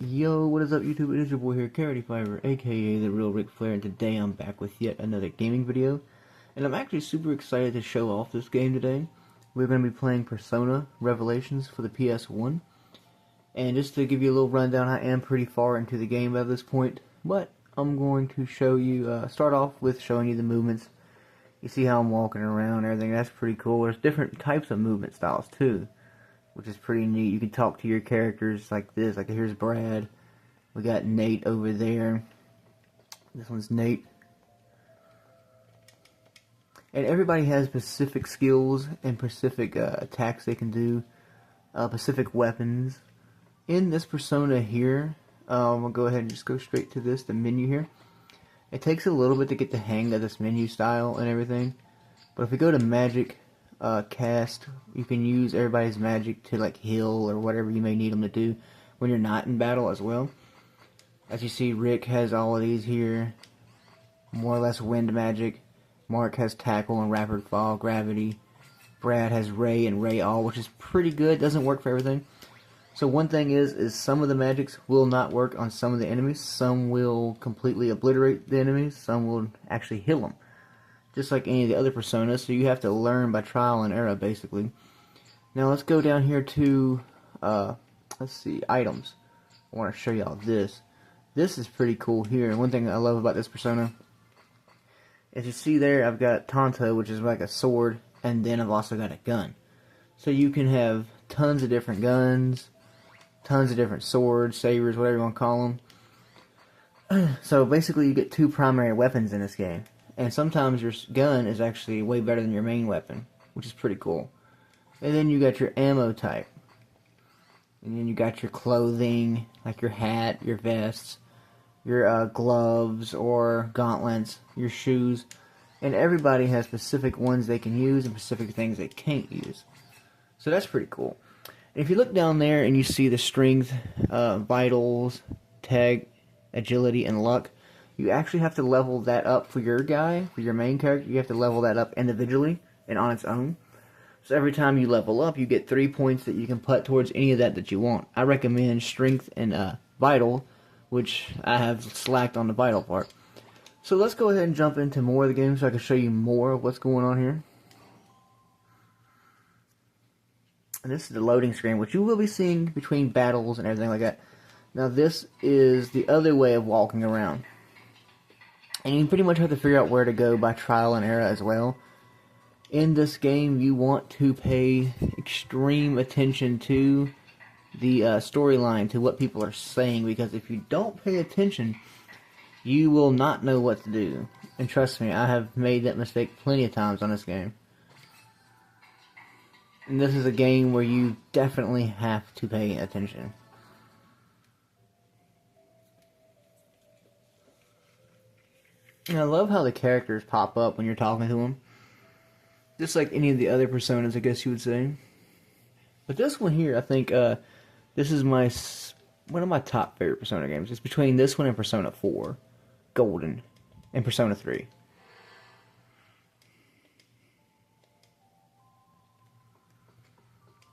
Yo, what is up YouTube? It is your boy here, Carrot Fiber, aka The Real Ric Flair, and today I'm back with yet another gaming video. And I'm actually super excited to show off this game today. We're going to be playing Persona Revelations for the PS1. And just to give you a little rundown, I am pretty far into the game at this point, but I'm going to show you, start off with showing you the movements. You see how I'm walking around and everything, that's pretty cool. There's different types of movement styles too, which is pretty neat. You can talk to your characters like this. Like here's Brad. We got Nate over there. This one's Nate. And everybody has specific skills and specific attacks they can do. Specific weapons. In this Persona here, I'm going to go ahead and just go straight to the menu here. It takes a little bit to get the hang of this menu style and everything. But if we go to Magic Cast, you can use everybody's magic to like heal or whatever you may need them to do when you're not in battle as well. As you see, Rick has all of these here, more or less wind magic. Mark has tackle and rapid fall, gravity. Brad has ray and ray all, which is pretty good. Doesn't work for everything. So one thing is some of the magics will not work on some of the enemies. Some will completely obliterate the enemies. Some will actually heal them, just like any of the other Personas, so you have to learn by trial and error, basically. Now let's go down here to, let's see, items. I want to show y'all this. This is pretty cool here, and one thing I love about this Persona, as you see there, I've got Tonto, which is like a sword, and then I've also got a gun. So you can have tons of different guns, tons of different swords, sabers, whatever you want to call them. So basically you get two primary weapons in this game. And sometimes your gun is actually way better than your main weapon, which is pretty cool. And then you got your ammo type. And then you got your clothing, like your hat, your vests, your gloves or gauntlets, your shoes. And everybody has specific ones they can use and specific things they can't use. So that's pretty cool. And if you look down there and you see the strength, vitals, tag, agility, and luck, you actually have to level that up for your guy, for your main character. You have to level that up individually and on its own. So every time you level up, you get 3 points that you can put towards any of that you want. I recommend strength and vital, which I have slacked on the vital part. So let's go ahead and jump into more of the game so I can show you more of what's going on here. And this is the loading screen, which you will be seeing between battles and everything like that. Now this is the other way of walking around. And you pretty much have to figure out where to go by trial and error as well. In this game, you want to pay extreme attention to the storyline, to what people are saying, because if you don't pay attention, you will not know what to do. And trust me, I have made that mistake plenty of times on this game. And this is a game where you definitely have to pay attention. And I love how the characters pop up when you're talking to them. Just like any of the other Personas, I guess you would say. But this one here, I think, this is one of my top favorite Persona games. It's between this one and Persona 4, Golden, and Persona 3.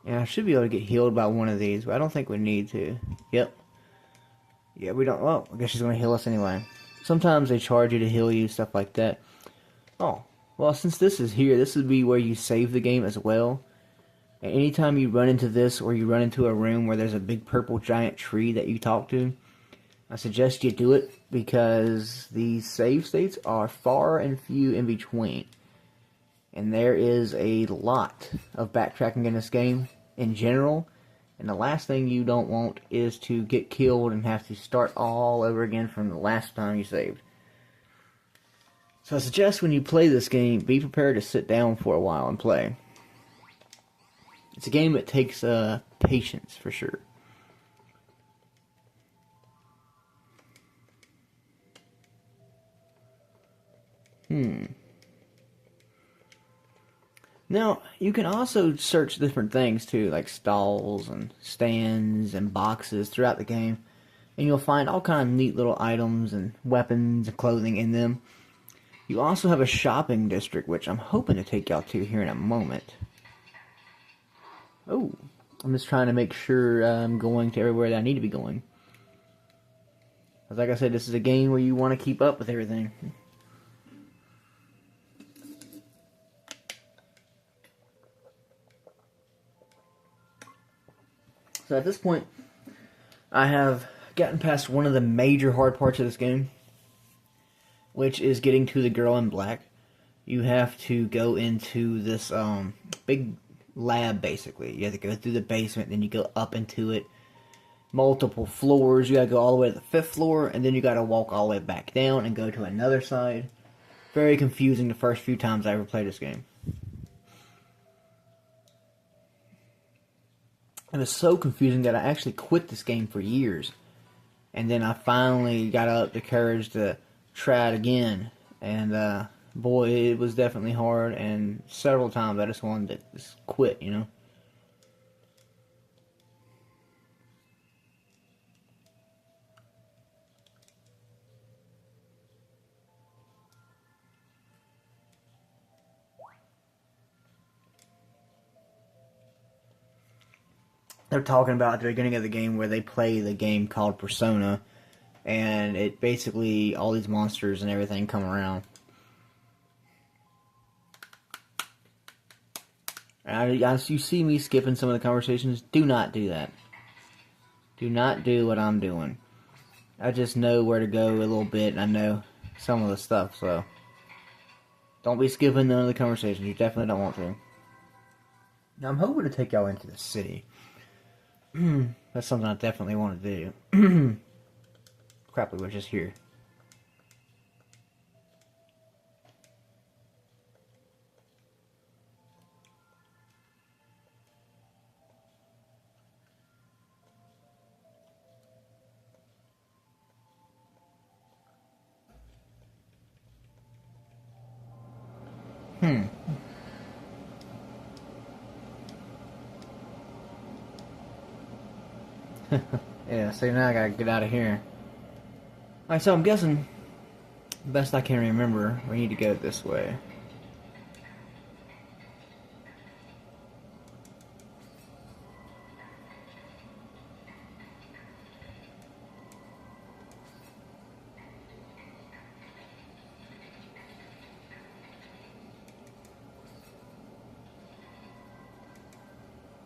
And I should be able to get healed by one of these, but I don't think we need to. Yep. Yeah, we don't. Well, I guess she's going to heal us anyway. Sometimes they charge you to heal you, stuff like that. Oh, well, since this is here, this would be where you save the game as well. And anytime you run into this, or you run into a room where there's a big purple giant tree that you talk to, I suggest you do it, because these save states are far and few in between. And there is a lot of backtracking in this game in general. And the last thing you don't want is to get killed and have to start all over again from the last time you saved. So I suggest when you play this game, be prepared to sit down for a while and play. It's a game that takes patience, for sure. Now, you can also search different things too, like stalls and stands and boxes throughout the game. And you'll find all kind of neat little items and weapons and clothing in them. You also have a shopping district, which I'm hoping to take y'all to here in a moment. Oh, I'm just trying to make sure I'm going to everywhere that I need to be going. Because like I said, this is a game where you want to keep up with everything. So at this point, I have gotten past one of the major hard parts of this game, which is getting to the girl in black. You have to go into this big lab, basically. You have to go through the basement, then you go up into it. Multiple floors. You gotta go all the way to the 5th floor, and then you gotta walk all the way back down and go to another side. Very confusing the first few times I ever played this game. It was so confusing that I actually quit this game for years. And then I finally got up the courage to try it again. And boy, it was definitely hard. And several times I just wanted to just quit, you know. They're talking about at the beginning of the game where they play the game called Persona, and it basically, all these monsters and everything come around. As you see me skipping some of the conversations, do not do that. Do not do what I'm doing. I just know where to go a little bit, and I know some of the stuff, so don't be skipping none of the conversations. You definitely don't want to. Now, I'm hoping to take y'all into the city. That's something I definitely want to do. Crap, we were just here. Yeah, so now I gotta get out of here. Alright, so I'm guessing, best I can remember, we need to go this way.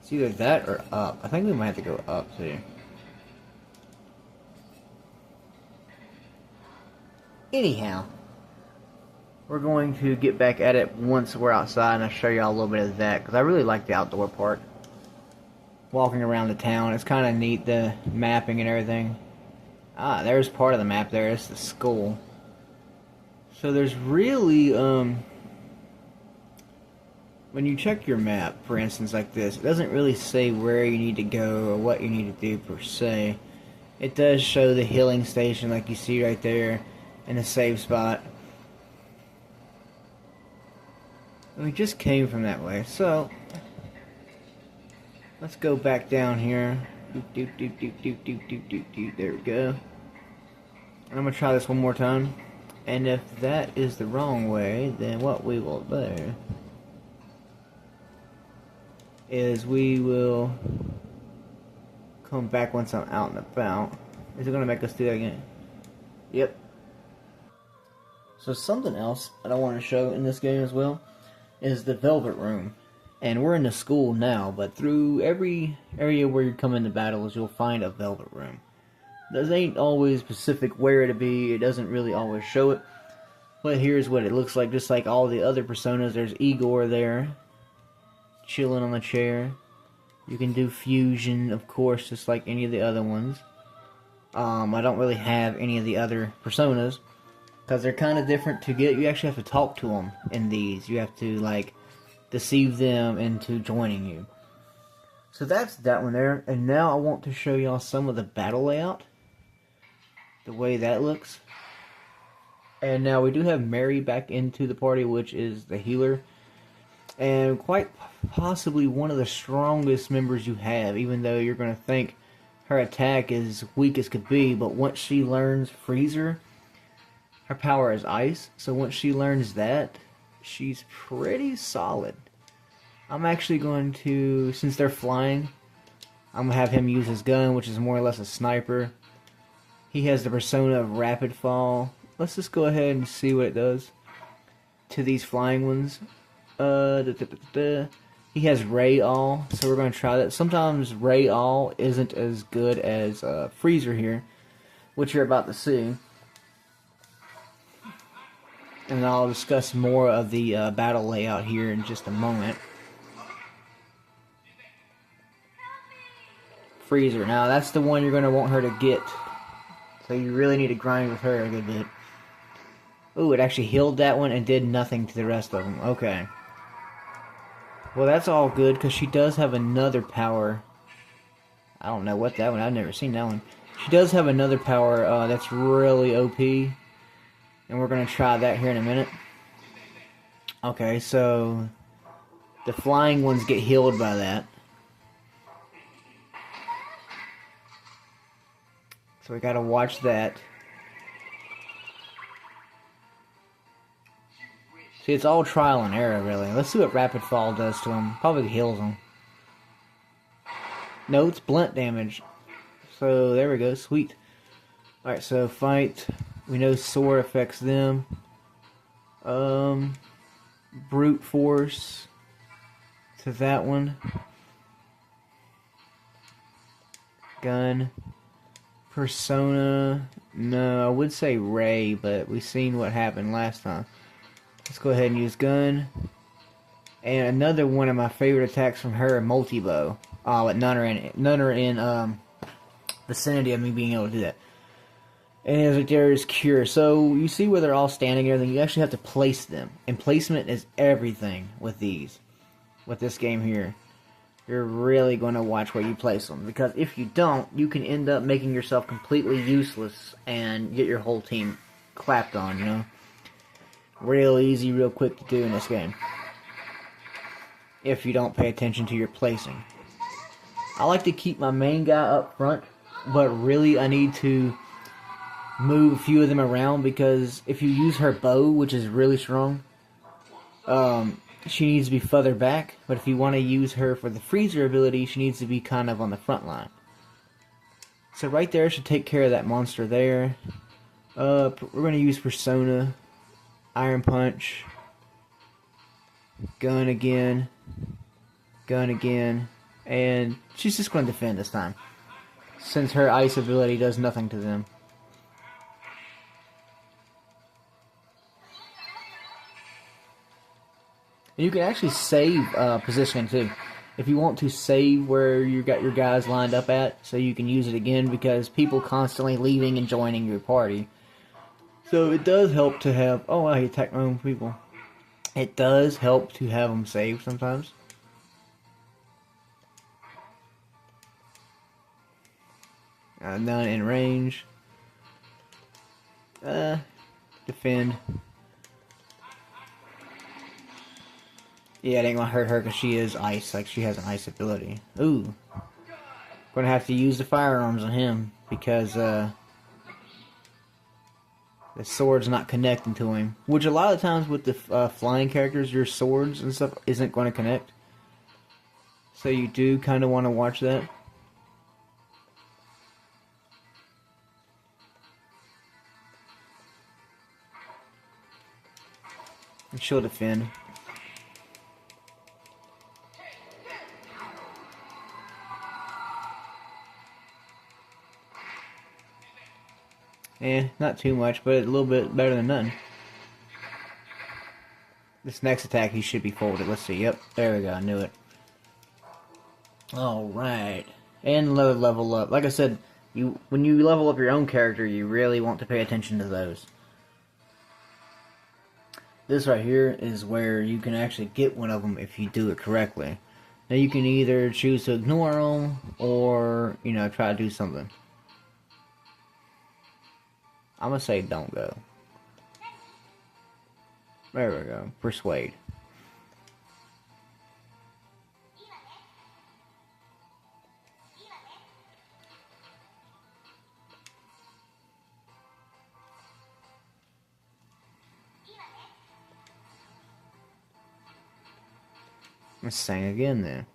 It's either that or up. I think we might have to go up too. Anyhow, we're going to get back at it once we're outside, and I'll show y'all a little bit of that, because I really like the outdoor part. Walking around the town, it's kind of neat, the mapping and everything. Ah, there's part of the map there, it's the school. So there's really, when you check your map, for instance, like this, it doesn't really say where you need to go or what you need to do per se. It does show the healing station like you see right there, and a save spot. We just came from that way, so let's go back down here. There we go. I'm gonna try this one more time, and if that is the wrong way, then what we will do is we will come back once I'm out and about. Is it gonna make us do that again? Yep. So something else that I want to show in this game as well is the Velvet Room. And we're in the school now, but through every area where you come into battles, you'll find a Velvet Room. This ain't always specific where to be, it doesn't really always show it. But here's what it looks like, just like all the other Personas. There's Igor there, chilling on the chair. You can do fusion, of course, just like any of the other ones. I don't really have any of the other Personas, because they're kind of different to get. You actually have to talk to them in these. You have to, like, deceive them into joining you. So that's that one there. And now I want to show y'all some of the battle layout. The way that looks. And now we do have Mary back into the party, which is the healer. And quite possibly one of the strongest members you have, even though you're going to think her attack is weak as could be. But once she learns Freezer, her power is ice, so once she learns that, she's pretty solid. I'm actually going to, since they're flying, I'm going to have him use his gun, which is more or less a sniper. He has the persona of Rapid Fall. Let's just go ahead and see what it does to these flying ones. He has Ray All, so we're going to try that. Sometimes Ray All isn't as good as Freezer here, which you're about to see. And I'll discuss more of the battle layout here in just a moment. Freezer. Now, that's the one you're going to want her to get. So you really need to grind with her a good bit. Ooh, it actually healed that one and did nothing to the rest of them. Okay. Well, that's all good, because she does have another power. I don't know what that one... I've never seen that one. She does have another power that's really OP. And we're going to try that here in a minute. Okay, so... the flying ones get healed by that. So we gotta watch that. See, it's all trial and error, really. Let's see what Rapid Fall does to him. Probably heals him. No, it's blunt damage. So, there we go. Sweet. Alright, so fight. We know Sword affects them. Brute Force to that one. Gun. Persona. No, I would say Ray, but we've seen what happened last time. Let's go ahead and use Gun. And another one of my favorite attacks from her, Multi-Bow. But none are in vicinity of me being able to do that. And like there's Cure. So you see where they're all standing and everything. You actually have to place them. And placement is everything with these. With this game here. You're really going to watch where you place them. Because if you don't, you can end up making yourself completely useless and get your whole team clapped on, you know. Real easy, real quick to do in this game. If you don't pay attention to your placing. I like to keep my main guy up front, but really I need to move a few of them around, because if you use her bow, which is really strong, she needs to be further back, but if you want to use her for the freezer ability, she needs to be kind of on the front line. So right there should take care of that monster there. We're going to use Persona, Iron Punch, Gun again, and she's just going to defend this time, since her ice ability does nothing to them. And you can actually save positioning too. If you want to save where you got your guys lined up at, so you can use it again, because people constantly leaving and joining your party. So it does help to have... Oh, I attacked my own people. It does help to have them saved sometimes. None in range. Defend. Yeah, it ain't gonna hurt her because she is ice. Like, she has an ice ability. Ooh. Gonna have to use the firearms on him because the sword's not connecting to him. Which a lot of times with the flying characters, your swords and stuff isn't going to connect. So you do kind of want to watch that. And she'll defend. Not too much, but a little bit better than nothing. This next attack, he should be folded. Let's see. Yep, there we go. I knew it. Alright. And another level up. Like I said, when you level up your own character, you really want to pay attention to those. This right here is where you can actually get one of them if you do it correctly. Now you can either choose to ignore them, or, you know, try to do something. I'm gonna say don't go. There we go. Persuade. Let's sing again then.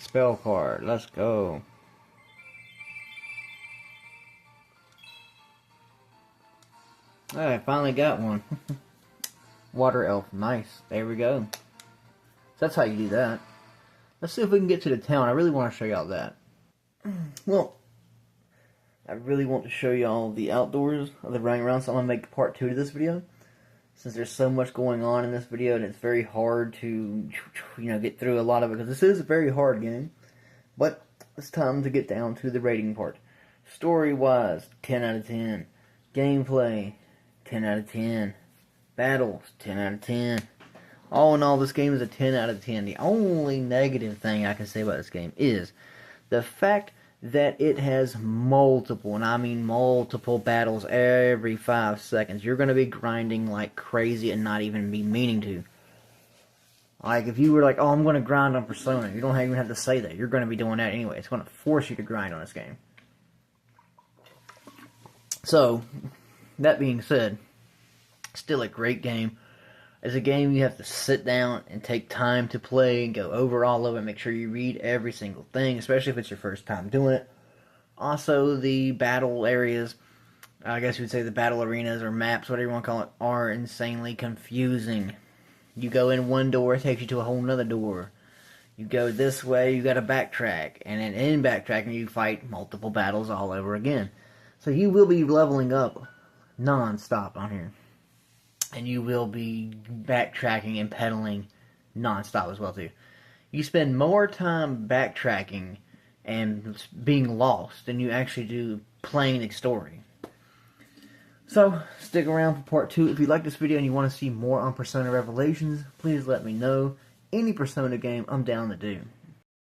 Spell card. Let's go. I finally got one. Water elf. Nice. There we go. So that's how you do that. Let's see if we can get to the town. I really want to show y'all that. Well, I really want to show y'all the outdoors of the running around, so I'm going to make part 2 to this video. Since there's so much going on in this video, and it's very hard to, get through a lot of it, because this is a very hard game. But it's time to get down to the rating part. Story-wise, 10 out of 10. Gameplay, 10 out of 10. Battles, 10 out of 10. All in all, this game is a 10 out of 10. The only negative thing I can say about this game is the fact that it has multiple, and I mean multiple battles every 5 seconds. You're going to be grinding like crazy and not even be meaning to. Like, if you were like, oh, I'm going to grind on Persona, you don't even have to say that. You're going to be doing that anyway. It's going to force you to grind on this game. So, that being said, still a great game. It's a game you have to sit down and take time to play and go over all of it. Make sure you read every single thing, especially if it's your first time doing it. Also, the battle areas, I guess you would say the battle arenas or maps, whatever you want to call it, are insanely confusing. You go in one door, it takes you to a whole nother door. You go this way, you got to backtrack. And then in backtracking, you fight multiple battles all over again. So you will be leveling up non-stop on here. And you will be backtracking and pedaling non-stop as well too. You spend more time backtracking and being lost than you actually do playing the story. So, stick around for part 2. If you like this video and you want to see more on Persona Revelations, please let me know. Any Persona game, I'm down to do.